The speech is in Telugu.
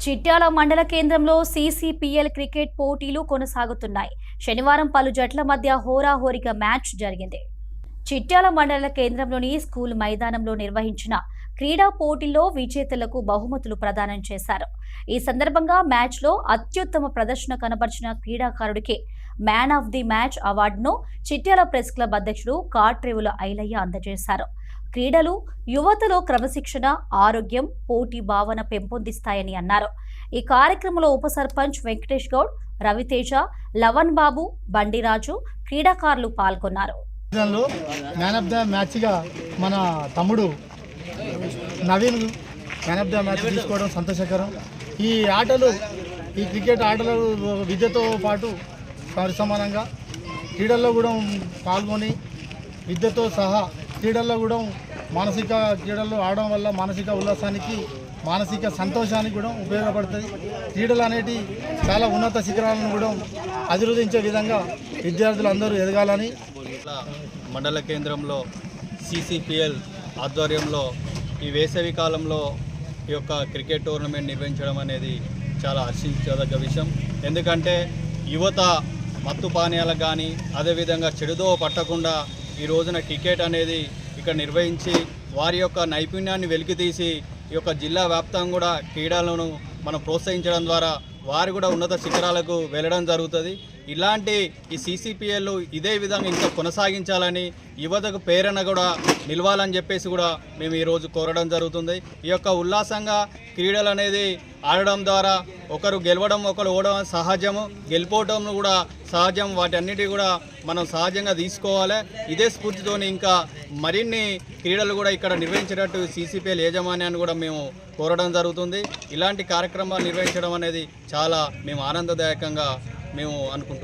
చిట్యాల మండల కేంద్రంలో సీసీపీఎల్ క్రికెట్ పోటీలు కొనసాగుతున్నాయి. శనివారం పలు జట్ల మధ్య హోరాహోరీగా మ్యాచ్ జరిగింది. చిట్యాల మండల కేంద్రంలోని స్కూల్ మైదానంలో నిర్వహించిన క్రీడా పోటీల్లో విజేతలకు బహుమతులు ప్రదానం చేశారు. ఈ సందర్భంగా మ్యాచ్లో అత్యుత్తమ ప్రదర్శన కనబర్చిన క్రీడాకారుడికి మ్యాన్ ఆఫ్ ది మ్యాచ్ అవార్డును చిట్యాల ప్రెస్ క్లబ్ అధ్యక్షుడు కాట్రేవుల ఐలయ్య అందజేశారు. క్రీడలు యువతలో క్రమశిక్షణ, ఆరోగ్యం, పోటీ భావన పెంపొందిస్తాయని అన్నారు. ఈ కార్యక్రమంలో ఉప సర్పంచ్ వెంకటేష్ గౌడ్, రవితేజ, లవన్ బాబు, బండిరాజు, క్రీడాకారులు పాల్గొన్నారు. మ్యాన్ ఆఫ్ ద మ్యాచ్గా మన తమ్ముడు Naveen man of the match తీసుకోవడం సంతోషకరం. ఈ క్రికెట్ ఆటలు విద్యతో పాటు సమానంగా క్రీడల్లో కూడా పాల్గొని విద్యతో సహా క్రీడల్లో కూడా క్రీడల్లో ఆడడం వల్ల మానసిక ఉల్లాసానికి, మానసిక సంతోషానికి కూడా ఉపయోగపడుతుంది. క్రీడలు అనేటి చాలా ఉన్నత శిఖరాలను కూడా అధిరోధించే విధంగా విద్యార్థులు అందరూ ఎదగాలని మండల కేంద్రంలో సీసీపీఎల్ ఆధ్వర్యంలో ఈ వేసవి కాలంలో ఈ యొక్క క్రికెట్ టోర్నమెంట్ నిర్వహించడం అనేది చాలా హర్షించదగ్గ విషయం. ఎందుకంటే యువత మత్తు పానీయాలకు కానీ అదేవిధంగా చెడుదో పట్టకుండా ఈ రోజున క్రికెట్ అనేది ఇక్కడ నిర్వహించి వారి యొక్క నైపుణ్యాన్ని వెలికితీసి ఈ యొక్క జిల్లా వ్యాప్తంగా కూడా క్రీడలను మనం ప్రోత్సహించడం ద్వారా వారు కూడా ఉన్నత శిఖరాలకు వెళ్ళడం జరుగుతుంది. ఇలాంటి ఈ సీసీపీఎల్ ఇదే విధంగా ఇంకా కొనసాగించాలని, యువతకు ప్రేరణ కూడా నిలవాలని చెప్పేసి కూడా మేము ఈరోజు కోరడం జరుగుతుంది. ఈ యొక్క ఉల్లాసంగా క్రీడలు అనేది ఆడడం ద్వారా ఒకరు గెలవడం, ఒకరు ఓడడం సహజము, గెలిపోవడం కూడా సహజం. వాటి అన్నిటి కూడా మనం సహజంగా తీసుకోవాలి. ఇదే స్ఫూర్తితోని ఇంకా మరిన్ని క్రీడలు కూడా ఇక్కడ నిర్వహించేటట్టు సీసీపీఎల్ యాజమాన్యాన్ని కూడా మేము కోరడం జరుగుతుంది. ఇలాంటి కార్యక్రమాలు నిర్వహించడం అనేది చాలా మేము ఆనందదాయకంగా మేము అనుకుంటున్నాం.